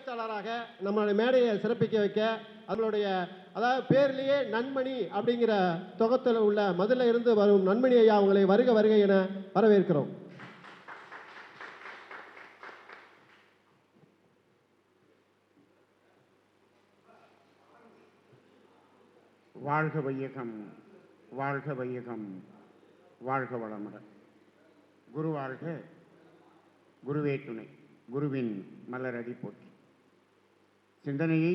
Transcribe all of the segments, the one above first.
பேச்சாளராக நம்மளுடைய மேடையை சிறப்பிக்க வைக்க அதனுடைய அதாவது பேர்லேயே நன்மணி அப்படிங்கிற தொகத்தில் உள்ள மதுரையில் இருந்து வரும் நன்மணி ஐயா அவங்களை வருக வருக என வரவேற்கிறோம். வாழ்க வையகம், வாழ்க வையகம், வாழ்க வளமுடன். குரு வாழ்க, குருவே துணை, குருவின் மலரடி போற்றி. சிந்தனையை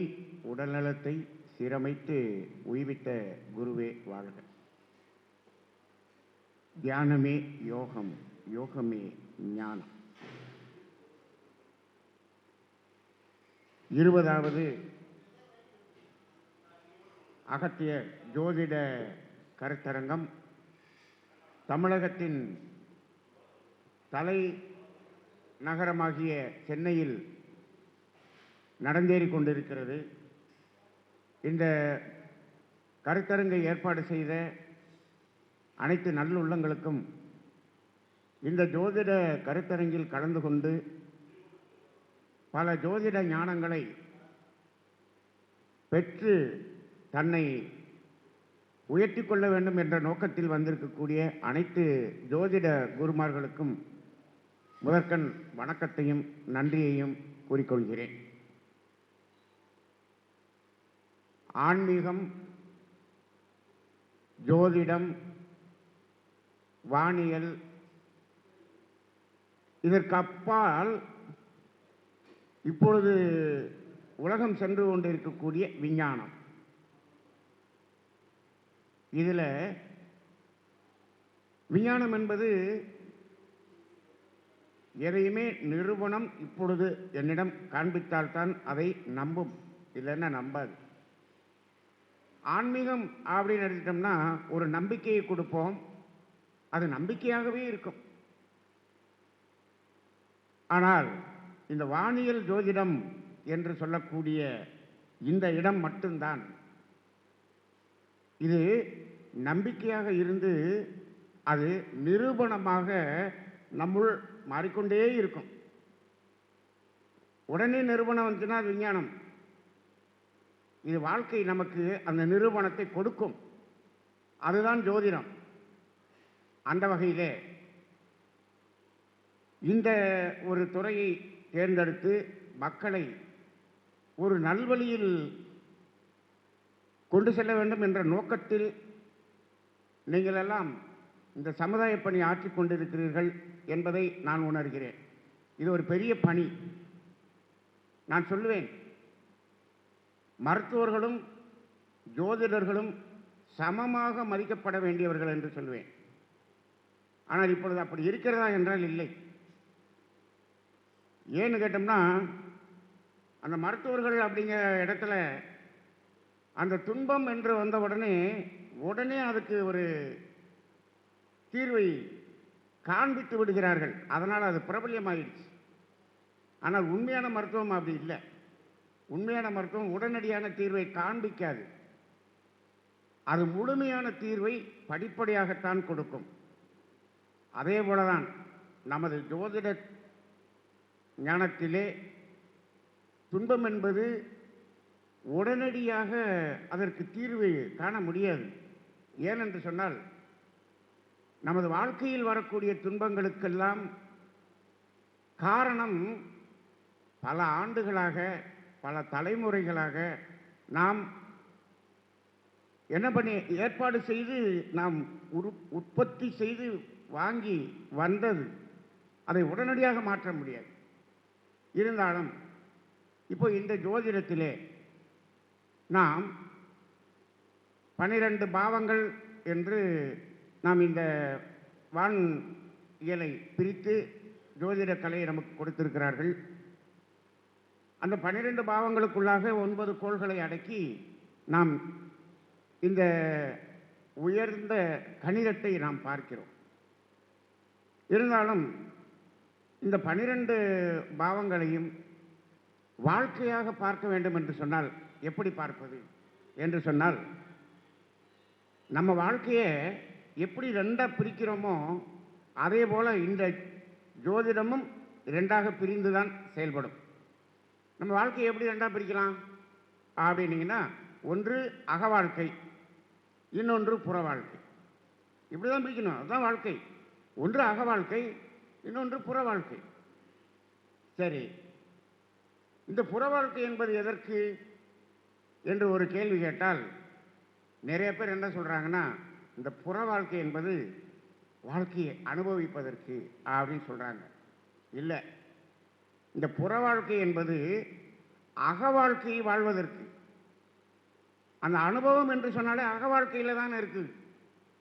உடல்நலத்தை சீரமைத்து உய்வித்த குருவே வாழ்க. தியானமே யோகம், யோகமே ஞானம். 20வது அகத்திய ஜோதிட கருத்தரங்கம் தமிழகத்தின் தலை நகரமாகிய சென்னையில் நடந்தேறிக் கொண்டிருக்கிறது. இந்த கருத்தரங்கை ஏற்பாடு செய்த அனைத்து நல்லுள்ளங்களுக்கும் இந்த ஜோதிட கருத்தரங்கில் கலந்து கொண்டு பல ஜோதிட ஞானங்களை பெற்று தன்னை உயர்த்தி கொள்ள வேண்டும் என்ற நோக்கத்தில் வந்திருக்கக்கூடிய அனைத்து ஜோதிட குருமார்களுக்கும் முதற்கண் வணக்கத்தையும் நன்றியையும் கூறிக்கொள்கிறேன். ஆன்மீகம், ஜோதிடம், வானியல், இதற்கு அப்பால் இப்பொழுது உலகம் சென்று கொண்டிருக்கக்கூடிய விஞ்ஞானம், இதில் விஞ்ஞானம் என்பது எதையுமே நிறுவனம் இப்பொழுது என்னிடம் காண்பித்தால்தான் அதை நம்பும், இல்லைன்னா நம்பாது. ஆன்மீகம் அப்படின்னு எடுத்துட்டோம்னா ஒரு நம்பிக்கையை கொடுப்போம், அது நம்பிக்கையாகவே இருக்கும். ஆனால் இந்த வானியல் ஜோதிடம் என்று சொல்லக்கூடிய இந்த இடம் மட்டும்தான் இது நம்பிக்கையாக இருந்து அது நிரூபணமாக நம்முள் மாறிக்கொண்டே இருக்கும். உடனே நிரூபணம் வந்துச்சுன்னா அது விஞ்ஞானம். இது வாழ்க்கை நமக்கு அந்த நிரூபணத்தை கொடுக்கும், அதுதான் ஜோதிடம். அந்த வகையிலே இந்த ஒரு துறையை தேர்ந்தெடுத்து மக்களை ஒரு நல்வழியில் கொண்டு செல்ல வேண்டும் என்ற நோக்கத்தில் நீங்கள் எல்லாம் இந்த சமுதாய பணி ஆற்றிக் கொண்டிருக்கிறீர்கள் என்பதை நான் உணர்கிறேன். இது ஒரு பெரிய பணி. நான் சொல்லுவேன், மருத்துவர்களும் ஜோதிடர்களும் சமமாக மதிக்கப்பட வேண்டியவர்கள் என்று சொல்லுவேன். ஆனால் இப்பொழுது அப்படி இருக்கிறதா என்றால் இல்லை. ஏன்னு கேட்டோம்னா, அந்த மருத்துவர்கள் அப்படிங்கிற இடத்துல அந்த துன்பம் என்று வந்த உடனே அதுக்கு ஒரு தீர்வை காண்பித்து விடுகிறார்கள். அதனால் அது பிரபல்யமாயிடுச்சு. ஆனால் உண்மையான மருத்துவம் அப்படி இல்லை. உண்மையான மருத்துவம் உடனடியான தீர்வை காண்பிக்காது. அது முழுமையான தீர்வை படிப்படியாகத்தான் கொடுக்கும். அதே போலதான் நமது ஜோதிட ஞானத்திலே துன்பம் என்பது உடனடியாக அதற்கு தீர்வு காண முடியாது. ஏனென்று சொன்னால், நமது வாழ்க்கையில் வரக்கூடிய துன்பங்களுக்கெல்லாம் காரணம் பல ஆண்டுகளாக, பல தலைமுறைகளாக நாம் என்ன பண்ணி ஏற்பாடு செய்து நாம் உற்பத்தி செய்து வாங்கி வந்தது. அதை உடனடியாக மாற்ற முடியாது. இருந்தாலும் இப்போ இந்த ஜோதிடத்திலே நாம் 12 பாவங்கள் என்று நாம் இந்த வான் இயலை பிரித்து ஜோதிட கலையை நமக்கு கொடுத்திருக்கிறார்கள். அந்த 12 பாவங்களுக்குள்ளாக 9 கோள்களை அடக்கி நாம் இந்த உயர்ந்த கணிதத்தை நாம் பார்க்கிறோம். இருந்தாலும் இந்த 12 பாவங்களையும் வாழ்க்கையாக பார்க்க வேண்டும் என்று சொன்னால் எப்படி பார்ப்பது என்று சொன்னால், நம்ம வாழ்க்கையை எப்படி ரெண்டாக பிரிக்கிறோமோ அதே போல் இந்த ஜோதிடமும் ரெண்டாக பிரிந்து தான் செயல்படும். நம்ம வாழ்க்கையை எப்படி ரெண்டா பிரிக்கலாம் அப்படின்னீங்கன்னா, ஒன்று அக வாழ்க்கை, இன்னொன்று புற வாழ்க்கை. இப்படி தான் பிரிக்கணும். அதுதான் வாழ்க்கை. ஒன்று அக வாழ்க்கை, இன்னொன்று புற வாழ்க்கை. சரி, இந்த புற வாழ்க்கை என்பது எதற்கு என்று ஒரு கேள்வி கேட்டால், நிறைய பேர் என்ன சொல்றாங்கன்னா, இந்த புற வாழ்க்கை என்பது வாழ்க்கையை அனுபவிப்பதற்கு அப்படின்னு சொல்றாங்க. இல்லை, இந்த புற வாழ்க்கை என்பது அக வாழ்க்கையை வாழ்வதற்கு. அந்த அனுபவம் என்று சொன்னாலே அக வாழ்க்கையில் தான் இருக்குது.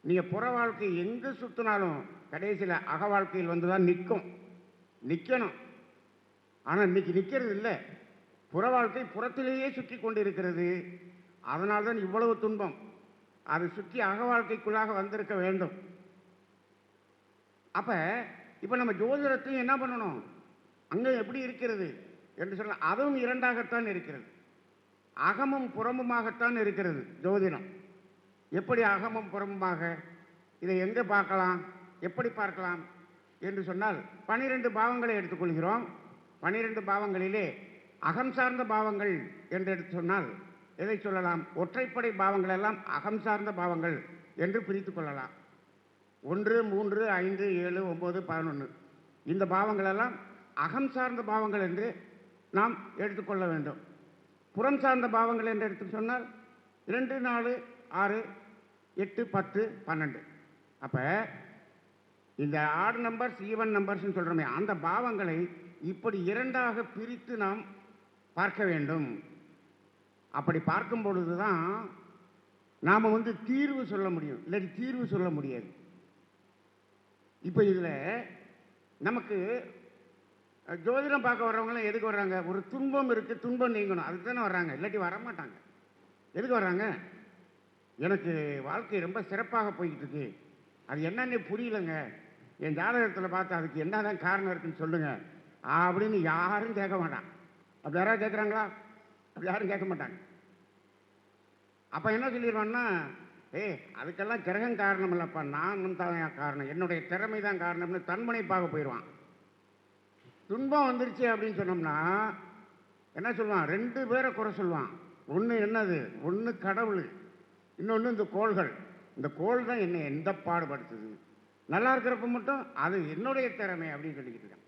நீங்கள் புற வாழ்க்கை எங்கு சுற்றினாலும் கடைசியில் அக வாழ்க்கையில் வந்து தான் நிற்கணும். ஆனால் இன்னைக்கு நிற்கிறது இல்லை. புற வாழ்க்கை புறத்திலேயே சுற்றி கொண்டு இருக்கிறது. அதனால் தான் இவ்வளவு துன்பம். அது சுற்றி அக வாழ்க்கைக்குள்ளாக வந்திருக்க வேண்டும். அப்போ இப்போ நம்ம ஜோதிடத்தையும் என்ன பண்ணணும், அங்கே எப்படி இருக்கிறது என்று சொன்னால் அதுவும் இரண்டாகத்தான் இருக்கிறது. அகமும் புறமுமாகத்தான் இருக்கிறது ஜோதிடம். எப்படி அகமும் புறமுமாக? இதை எங்கே பார்க்கலாம், எப்படி பார்க்கலாம் என்று சொன்னால் 12 பாவங்களை எடுத்துக்கொள்கிறோம். 12 பாவங்களிலே அகம் சார்ந்த பாவங்கள் என்று எடுத்து சொன்னால் எதை சொல்லலாம்? ஒற்றைப்படை பாவங்கள் எல்லாம் அகம் சார்ந்த பாவங்கள் என்று பிரித்து கொள்ளலாம். 1, 3, 5, 7, 9, 11 இந்த பாவங்கள் எல்லாம் அகம் சார்ந்த பாவங்கள் என்று நாம் எடுத்துக்கொள்ள வேண்டும். புறம் சார்ந்த பாவங்கள் என்று எடுத்து சொன்னால் 2, 4, 6, 8, 10, 12. அப்போ இந்த ஆட் நம்பர்ஸ், ஈவன் நம்பர்ஸ்ன்னு சொல்கிறோமே, அந்த பாவங்களை இப்படி இரண்டாக பிரித்து நாம் பார்க்க வேண்டும். அப்படி பார்க்கும் பொழுது தான் நாம் தீர்வு சொல்ல முடியும், இல்லாட்டி தீர்வு சொல்ல முடியாது. இப்போ இதில் நமக்கு ஜோதிடம் பார்க்க வர்றவங்களாம் எதுக்கு வர்றாங்க? ஒரு துன்பம் இருக்குது, துன்பம் நீங்கணும், அதுக்கு தானே வர்றாங்க, இல்லாட்டி வரமாட்டாங்க. எதுக்கு வர்றாங்க? எனக்கு வாழ்க்கை ரொம்ப சிறப்பாக போய்கிட்டு இருக்கு, அது என்னன்னு புரியலைங்க, என் ஜாதகத்தில் பார்த்து அதுக்கு என்ன தான் காரணம் இருக்குன்னு சொல்லுங்கள் அப்படின்னு யாரும் கேட்க மாட்டான். அப்படி யாராவது கேட்குறாங்களா? அப்படி யாரும் கேட்க மாட்டாங்க. அப்போ என்ன சொல்லிடுவான்னா, அதுக்கெல்லாம் கிரகம் காரணம் இல்லைப்பா, நான் தான் காரணம், என்னுடைய திறமை தான் காரணம்னு தன்முனைப்பாக போயிடுவான். துன்பம் வந்துருச்சு அப்படின்னு சொன்னோம்னா என்ன சொல்லுவான்? 2 பேரை குறை சொல்லுவான். ஒன்று என்னது? ஒன்று கடவுள், இன்னொன்று இந்த கோள்கள். இந்த கோள் தான் என்னை எந்த பாடுபடுத்துது, நல்லா இருக்கிறப்ப மட்டும் அது என்னுடைய திறமை அப்படின்னு சொல்லிக்கிட்டு இருக்கான்.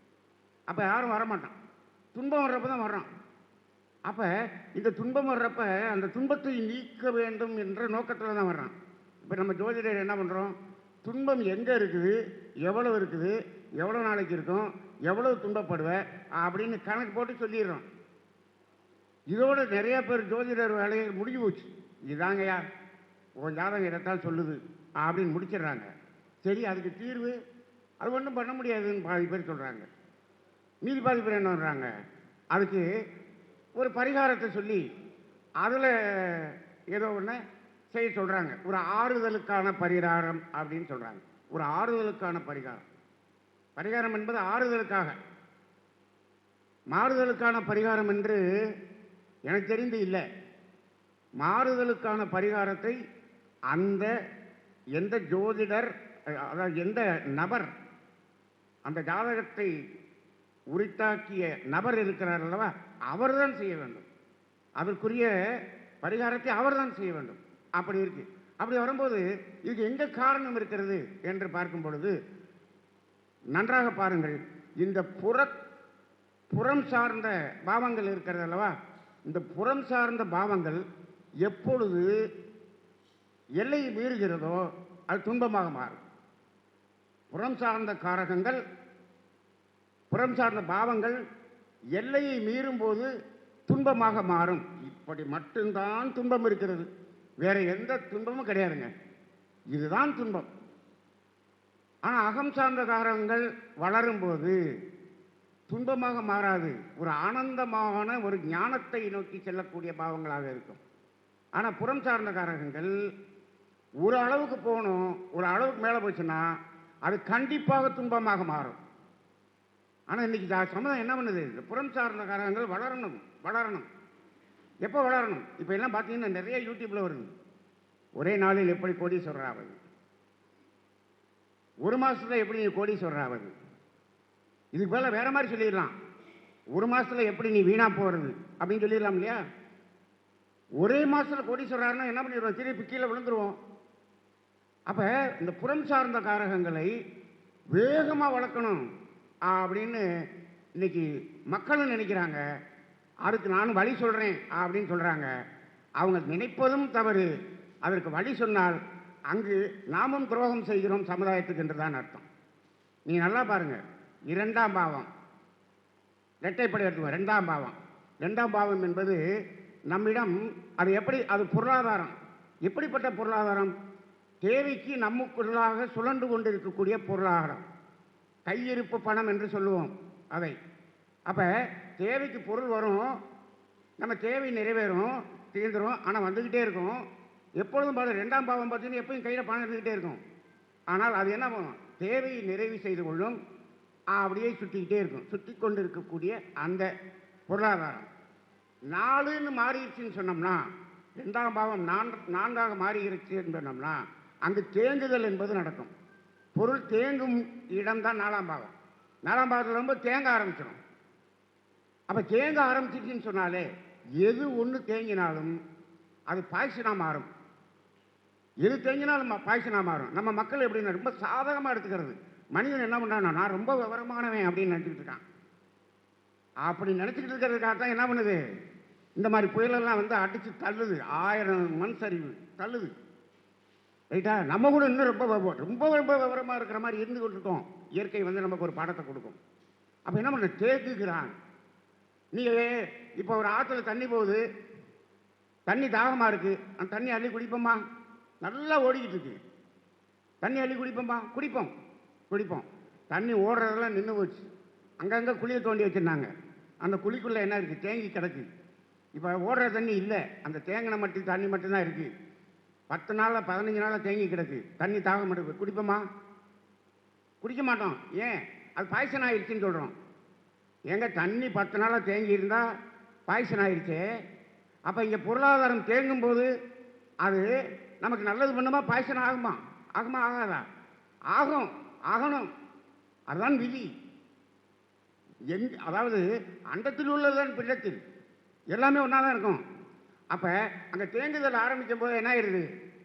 அப்போ யாரும் வரமாட்டான். துன்பம் வர்றப்ப தான் வர்றான். அப்போ இந்த துன்பம் வர்றப்ப அந்த துன்பத்தை நீக்க வேண்டும் என்ற நோக்கத்தில் தான் வர்றான். இப்போ நம்ம ஜோதிடர் என்ன பண்ணுறோம்? துன்பம் எங்கே இருக்குது, எவ்வளோ இருக்குது, எவ்வளோ நாளைக்கு இருக்கும், எவ்வளோ துன்பப்படுவேன் அப்படின்னு கணக்கு போட்டு சொல்லிடுறோம். இதோட நிறைய பேர் ஜோதிடர் வேலையை முடிஞ்சு போச்சு. இதாங்கய்யா உன் ஜாதகம் இதைத்தான் சொல்லுது அப்படின்னு முடிச்சிடுறாங்க. சரி, அதுக்கு தீர்வு அது ஒன்றும் பண்ண முடியாதுன்னு பாதி பேர் சொல்கிறாங்க. மீதி பாதி பேர் என்ன பண்ணுறாங்க? அதுக்கு ஒரு பரிகாரத்தை சொல்லி அதில் ஏதோ ஒன்று செய்ய சொல்கிறாங்க. ஒரு ஆறுதலுக்கான பரிகாரம் அப்படின்னு சொல்கிறாங்க. ஒரு ஆறுதலுக்கான பரிகாரம். பரிகாரம் என்பது ஆறுதலுக்காக. மாறுதலுக்கான பரிகாரம் என்று எனக்கு தெரிந்து இல்லை. மாறுதலுக்கான பரிகாரத்தை அந்த எந்த ஜோதிடர், அதாவது எந்த நபர் அந்த ஜாதகத்தை உரித்தாக்கிய நபர் இருக்கிறார் அல்லவா, அவர்தான் செய்ய வேண்டும். அதற்குரிய பரிகாரத்தை அவர்தான் செய்ய வேண்டும். அப்படி இருக்கு. அப்படி வரும்போது இதுக்கு எங்க காரணம் இருக்கிறது என்று பார்க்கும் பொழுது நன்றாக பாருங்கள். இந்த புறம் சார்ந்த பாவங்கள் இருக்கிறது அல்லவா, இந்த புறம் சார்ந்த பாவங்கள் எப்பொழுது எல்லையை மீறுகிறதோ அது துன்பமாக மாறும். புறம் சார்ந்த காரகங்கள், புறம் சார்ந்த பாவங்கள் எல்லையை மீறும் போது துன்பமாக மாறும். இப்படி மட்டும்தான் துன்பம் இருக்கிறது, வேற எந்த துன்பமும் கிடையாதுங்க. இதுதான் துன்பம். ஆனால் அகம் சார்ந்த காரகங்கள் வளரும் போது துன்பமாக மாறாது, ஒரு ஆனந்தமான ஒரு ஞானத்தை நோக்கி செல்லக்கூடிய பாவங்களாக இருக்கும். ஆனால் புறம் சார்ந்த காரகங்கள் ஒரு அளவுக்கு போகணும், ஒரு அளவுக்கு மேலே போச்சுன்னா அது கண்டிப்பாக துன்பமாக மாறும். ஆனால் இன்னைக்கு சமுதாயம் என்ன பண்ணுது? இந்த புறம் சார்ந்த காரகங்கள் வளரணும். எப்போ வளரணும்? இப்போ எல்லாம் பார்த்தீங்கன்னா நிறைய யூடியூப்பில் வருது. ஒரே நாளில் எப்படி கோடீஸ்வரர் ஆவது, ஒரு மாதத்தில் எப்படி கோடீஸ்வரர் ஆவது, இதுக்கு மேலே வேற மாதிரி சொல்லிடலாம். ஒரு மாசத்துல எப்படி நீ வீணா போறது அப்படின்னு சொல்லிடலாம் இல்லையா? ஒரே மாசத்துல கோடீஸ்வரர்னா என்ன பண்ணிடுவோம்? திருப்பி கீழே விழுந்துருவோம். அப்ப இந்த புறம் சார்ந்த காரகங்களை வேகமா வளர்க்கணும் அப்படின்னு இன்னைக்கு மக்களும் நினைக்கிறாங்க. அதுக்கு நானும் வழி சொல்றேன் அப்படின்னு சொல்றாங்க. அவங்க நினைப்பதும் தவறு. அதற்கு வழி சொன்னால் அங்கு நாமும் துரோகம் செய்கிறோம் சமுதாயத்துக்கு என்றுதான் அர்த்தம். நீ நல்லா பாருங்க, 2ஆம் பாவம் இரட்டைப்படை எடுத்துக்கோ. 2ஆம் பாவம், 2ஆம் பாவம் என்பது நம்மிடம் அது எப்படி, அது பொருளாதாரம். எப்படிப்பட்ட பொருளாதாரம்? தேவைக்கு நமக்குள்ளாக சுழன்று கொண்டிருக்கக்கூடிய பொருளாதாரம், கையிருப்பு பணம் என்று சொல்லுவோம் அதை. அப்ப தேவைக்கு பொருள் வரும், நம்ம தேவை நிறைவேறும், தீர்ந்துடும். ஆனால் வந்துக்கிட்டே இருக்கும். எப்பொழுதும் பாரு, 2ஆம் பாவம் பார்த்தீங்கன்னா எப்பயும் கையில் பணம் இருந்துக்கிட்டே இருக்கும். ஆனால் அது என்ன பண்ணும்? தேவையை நிறைவு செய்து கொள்ளும், அப்படியே சுற்றிக்கிட்டே இருக்கும். சுற்றி கொண்டு இருக்கக்கூடிய அந்த பொருளாதாரம் 4ன்னு மாறிடுச்சுன்னு சொன்னோம்னா, 2ஆம் பாவம் 4ஆக மாறிடுச்சுன்னு சொன்னோம்னா, அங்கு தேங்குதல் என்பது நடக்கும். பொருள் தேங்கும் இடம்தான் 4ஆம் பாவம். 4ஆம் பாவத்தில் ரொம்ப தேங்க ஆரம்பிச்சிடும். அப்போ தேங்க ஆரம்பிச்சிச்சுன்னு சொன்னாலே எது ஒன்று தேங்கினாலும் அது பாய்ச்சனாக மாறும். எது தேங்கினாலும் பாய்ச்சனாக மாறும். நம்ம மக்கள் எப்படின்னா ரொம்ப சாதகமாக எடுத்துக்கிறது. மனிதன் என்ன பண்ணுறான்னா, நான் ரொம்ப விவரமானவன் அப்படின்னு நினச்சிக்கிட்டு இருக்கான். அப்படி நினச்சிக்கிட்டு இருக்கிறதுக்காக தான் என்ன பண்ணுது, இந்த மாதிரி புயலெல்லாம் வந்து அடித்து தள்ளுது. 1000 மண் சரிவு தள்ளுது. ரைட்டா? நம்ம கூட இன்னும் ரொம்ப விவரமாக இருக்கிற மாதிரி இருந்து கொண்டிருக்கோம். இயற்கை வந்து நமக்கு ஒரு பாடத்தை கொடுக்கும். அப்போ என்ன பண்ண, தேக்குகிறான். நீ இப்போ ஒரு ஆற்றுல தண்ணி போகுது, தண்ணி தாகமாக இருக்குது, அந்த தண்ணி அள்ளி குடிப்போமா? நல்லா ஓடிக்கிட்டு இருக்கு, தண்ணி அள்ளி குடிப்போமா? குடிப்போம். தண்ணி ஓடுறதெல்லாம் நின்று போச்சு. அங்கங்கே குழியை தோண்டி வச்சுருந்தாங்க. அந்த குழிக்குள்ளே என்ன இருக்குது? தேங்கி கிடக்கு. இப்போ ஓடுற தண்ணி இல்லை, அந்த தேங்கின தண்ணி மட்டும்தான் இருக்குது. 10 நாளில் 15 நாளில் தேங்கி கிடக்கு. தண்ணி தாகம் எடுக்கு, குடிப்போமா? குடிக்க மாட்டோம். ஏன்? அது பாய்ச்சன் ஆயிடுச்சுன்னு சொல்கிறோம். ஏங்க, தண்ணி 10 நாளாக தேங்கி இருந்தால் பாய்ச்சன் ஆயிடுச்சு. அப்போ இங்கே பொருளாதாரம் தேங்கும் போது அது நமக்கு நல்லது பண்ணுமா? பாய்ச்சன் ஆகுமா? ஆகாதா? ஆகணும். அதுதான் விதி. அதாவது அண்டத்தில் உள்ளதுதான் பிள்ளத்தில், எல்லாமே ஒன்றா தான் இருக்கும். அப்போ அங்கே தேங்குதல் ஆரம்பிக்கும் போது என்ன ஆயிடுது?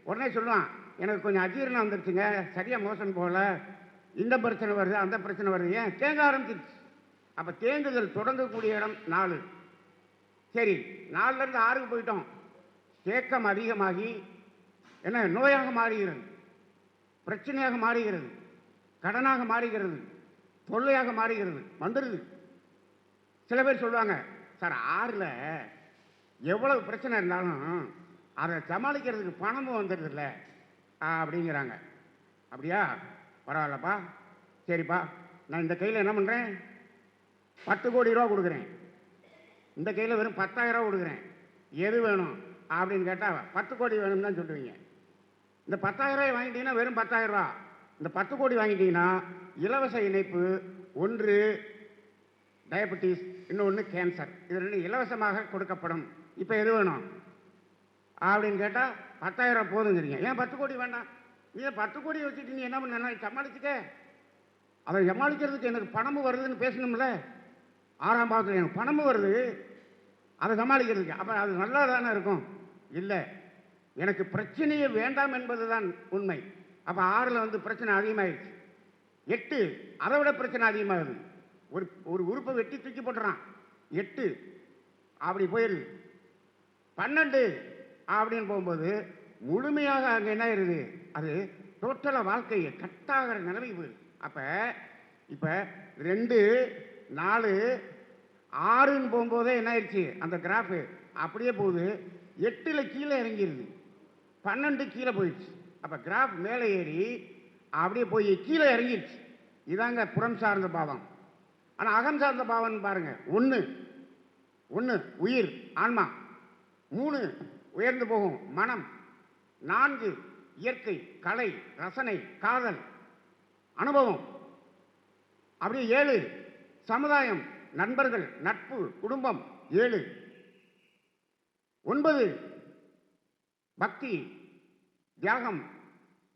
உடனே சொல்லுவான், எனக்கு கொஞ்சம் அஜீரணம் வந்துருச்சுங்க, சரியாக மோசம் போகல, இந்த பிரச்சனை வருது, அந்த பிரச்சனை வருது. ஏன்? தேங்க ஆரம்பிச்சிருச்சு. அப்போ தேங்குதல் தொடங்கக்கூடிய இடம் 4. சரி, 4லேருந்து 6க்கு போயிட்டோம். தேக்கம் அதிகமாகி என்ன நோயாக மாறுகிறது, பிரச்சனையாக மாறுகிறது, கடனாக மாறுகிறது, தொல்லையாக மாறுகிறது, வந்துடுது. சில பேர் சொல்லுவாங்க, சார் 6ல் எவ்வளவு பிரச்சனை இருந்தாலும் அதை சமாளிக்கிறதுக்கு பணமும் வந்துடுதுல்ல அப்படிங்கிறாங்க. அப்படியா? பரவாயில்லப்பா, சரிப்பா, நான் இந்த கையில் என்ன பண்ணுறேன், 10 கோடி ரூபா கொடுக்குறேன், இந்த கையில் வெறும் 10,000 ரூபா கொடுக்குறேன், எது வேணும் அப்படின்னு கேட்டால் 10 கோடி வேணும்னு தான் சொல்லுவீங்க. இந்த 10,000 ரூபாய் வாங்கிட்டீங்கன்னா வெறும் 10,000 ரூபா. இந்த 10 கோடி வாங்கிட்டீங்கன்னா இலவச இணைப்பு, ஒன்று டயபெட்டிஸ், இன்னொன்று கேன்சர், இது 2 இலவசமாக கொடுக்கப்படும். இப்போ எது வேணும் அப்படின்னு கேட்டால் 10,000 ரூபா போதுங்கிறீங்க. ஏன் 10 கோடி வேண்டாம்? நீ 10 கோடி வச்சுட்டு நீ என்ன பண்ண, சமாளிச்சுக்க. அதை சமாளிக்கிறதுக்கு எனக்கு பணமும் வருதுன்னு பேசணும்ல. 6ஆம் பாவத்தில் எனக்கு பணமும் வருது, அதை சமாளிக்கிறதுக்கு. அப்போ அது நல்லா தானே இருக்கும்? இல்லை, எனக்கு பிரச்சனையே வேண்டாம் என்பது தான் உண்மை. அப்போ 6ல் வந்து பிரச்சனை அதிகமாகிடுச்சு. 8 அதை விட பிரச்சனை அதிகமாகுது. ஒரு உறுப்பை வெட்டி தூக்கி போட்டுறான். 8 அப்படி போயிடுது. 12 அப்படின்னு போகும்போது முழுமையாக அங்கே என்ன ஆயிடுது, அது டோட்டலாக வாழ்க்கையை கட்டாகிற நிலைமை போயிடுது. அப்போ இப்போ 2, 4, 6ன்னு போகும்போதே என்ன ஆயிடுச்சு, அந்த கிராஃபு அப்படியே போகுது. 8ல் கீழே இறங்கிடுது, 12 கீழே போயிடுச்சு. அப்போ கிராஃப் மேலே ஏறி அப்படியே போய் கீழே இறங்கிடுச்சு. இதாங்க புறம் சார்ந்த பாவம். ஆனால் அகம் சார்ந்த பாவம்னு பாருங்க, 1 உயிர் ஆன்மா, 3 உயர்ந்து போகும் மனம், 4 இயற்கை, கலை, ரசனை, காதல், அனுபவம், அப்படியே 7 சமுதாயம், நண்பர்கள், நட்பு, குடும்பம், 7 9 பக்தி, தியாகம்,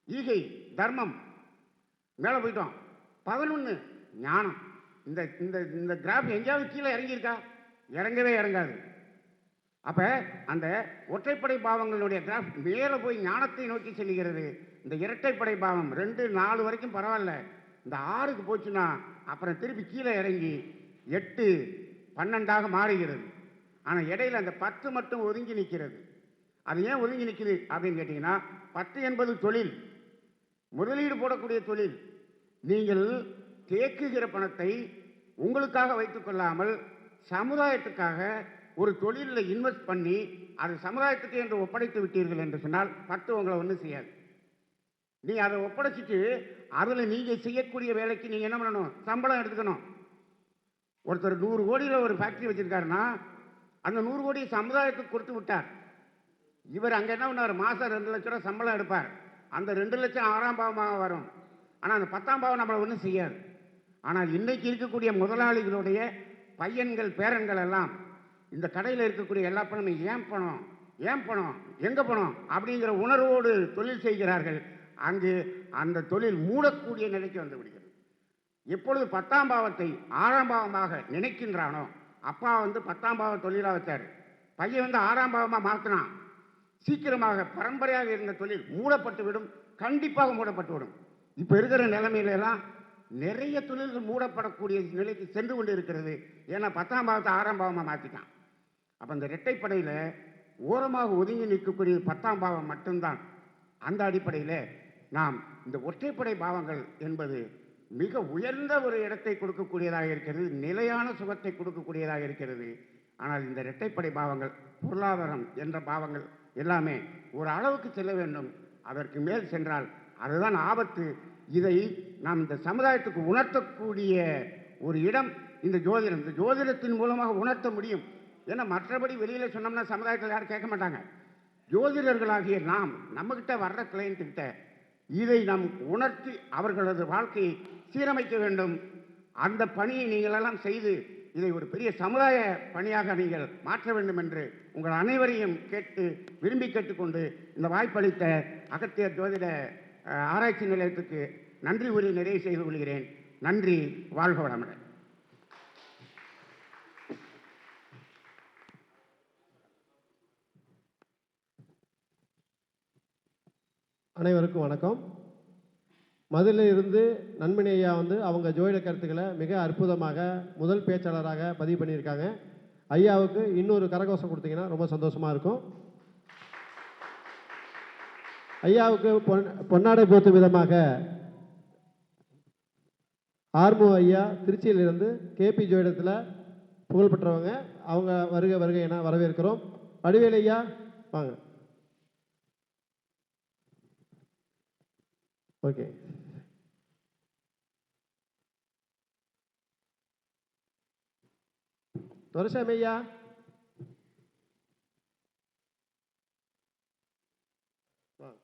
ஈகை, தர்மம், மேலே போயிட்டோம். 11 ஞானம். இந்த இந்த இந்த கிராஃப் எங்கேயாவது கீழே இறங்கியிருக்கா? இறங்கவே இறங்காது. அப்ப அந்த ஒற்றைப்படை பாவங்களுடைய கிராஃப் மேலே போய் ஞானத்தை நோக்கி செல்கிறது. இந்த இரட்டைப்படை பாவம் 2, 4 வரைக்கும் பரவாயில்ல. இந்த 6க்கு போச்சுன்னா அப்புறம் திருப்பி கீழே இறங்கி 8, 12ஆக மாறுகிறது. ஆனால் இடையில அந்த 10 மட்டும் ஒதுங்கி நிற்கிறது. அது ஏன் ஒதுங்கி நிற்குது அப்படின்னு கேட்டிங்கன்னா, 10 என்பது தொழில், முதலீடு போடக்கூடிய தொழில். நீங்கள் தேக்குகிற பணத்தை உங்களுக்காக வைத்துக் கொள்ளாமல் சமுதாயத்துக்காக ஒரு தொழிலில் இன்வெஸ்ட் பண்ணி அது சமுதாயத்துக்கு என்று ஒப்படைத்து விட்டீர்கள் என்று சொன்னால் 10 உங்களை ஒன்றும் செய்யாது. நீ அதை ஒப்படைச்சிட்டு அதில் நீங்கள் செய்யக்கூடிய வேலைக்கு நீங்கள் என்ன பண்ணணும்? சம்பளம் எடுத்துக்கணும். ஒருத்தர் 100 கோடியில் ஒரு ஃபேக்ட்ரி வச்சிருக்காருன்னா அந்த 100 கோடியை சமுதாயத்துக்கு கொடுத்து விட்டார். இவர் அங்கே என்ன பண்ணார்? மாதம் 2 லட்ச ரூபா சம்பளம் எடுப்பார். அந்த 2 லட்சம் 6ஆம் பாவமாக வரும். ஆனால் அந்த 10ஆம் பாவம் நம்மளை ஒன்றும் செய்யாது. ஆனால் இன்னைக்கு இருக்கக்கூடிய முதலாளிகளுடைய பையன்கள் பேரன்கள் எல்லாம் இந்த கடையில் இருக்கக்கூடிய எல்லா பணமும் ஏன் பணம், ஏன் பணம், எங்கே பணம் அப்படிங்கிற உணர்வோடு தொழில் செய்கிறார்கள். அங்கு அந்த தொழில் மூடக்கூடிய நிலைக்கு வந்து விடுகிறது. எப்பொழுது 10ஆம் பாவத்தை 6ஆம் பாவமாக நினைக்கின்றானோ, அப்பா 10ஆம் பாவ தொழிலாக வச்சார், பையன் 6ஆம் பாவமாக மாற்றினான், சீக்கிரமாக பரம்பரையாக இருந்த தொழில் மூடப்பட்டு விடும். கண்டிப்பாக மூடப்பட்டு விடும். இப்போ இருக்கிற நிலைமையிலெல்லாம் நிறைய தொழில்கள் மூடப்படக்கூடிய நிலைக்கு சென்று கொண்டு இருக்கிறது. ஏன்னா 10ஆம் பாவத்தை 6ஆம் பாவமாக மாற்றிட்டான். அப்போ இந்த இரட்டைப்படையில் ஓரமாக ஒதுங்கி நிற்கக்கூடிய 10ஆம் பாவம் மட்டும்தான். அந்த அடிப்படையில் நாம் இந்த ஒற்றைப்படை பாவங்கள் என்பது மிக உயர்ந்த ஒரு இடத்தை கொடுக்கக்கூடியதாக இருக்கிறது, நிலையான சுகத்தை கொடுக்கக்கூடியதாக இருக்கிறது. ஆனால் இந்த இரட்டைப்படை பாவங்கள், பொருளாதாரம் என்ற பாவங்கள் எல்லாமே ஒரு அளவுக்கு செல்ல வேண்டும். அதற்கு மேல் சென்றால் அதுதான் ஆபத்து. இதை நாம் இந்த சமுதாயத்துக்கு உணர்த்தக்கூடிய ஒரு இடம் இந்த ஜோதிடம். இந்த ஜோதிடத்தின் மூலமாக உணர்த்த முடியும். ஏன்னா மற்றபடி வெளியில் சொன்னோம்னா சமுதாயத்தில் யாரும் கேட்க மாட்டாங்க. ஜோதிடர்களாகிய நாம் நம்மகிட்ட வர்ற கிளையண்ட்டுக்கிட்ட இதை நாம் உணர்த்தி அவர்களது வாழ்க்கையை சீரமைக்க வேண்டும். அந்த பணியை நீங்கள் எல்லாம் செய்து இதை ஒரு பெரிய சமுதாய பணியாக நீங்கள் மாற்ற வேண்டும் என்று உங்கள் அனைவரையும் விரும்பி கேட்டுக்கொண்டு இந்த வாய்ப்பளித்த அகத்தியர் ஜோதிட ஆராய்ச்சி நிலையத்துக்கு நன்றி கூறி நிறைவு செய்து கொள்கிறேன். நன்றி. வாழ்க வளமுடன். அனைவருக்கும் வணக்கம். மதுரையில் இருந்து நன்மணி ஐயா அவங்க ஜோதிட கருத்துக்களை மிக அற்புதமாக முதல் பேச்சாளராக பதிவு பண்ணியிருக்காங்க. ஐயாவுக்கு இன்னொரு கரகோஷம் கொடுத்தீங்கன்னா ரொம்ப சந்தோஷமாக இருக்கும். ஐயாவுக்கு பொன்னாடை போத்தும் விதமாக ஆர்மு ஐயா திருச்சியிலிருந்து கேபி ஜோதிடத்தில் புகழ்பெற்றவங்க, அவங்க வருக வருக என வரவேற்கிறோம். வடிவேலு ஐயா வாங்க. ஓகே. துரைசாமி ஐயா வாங்க.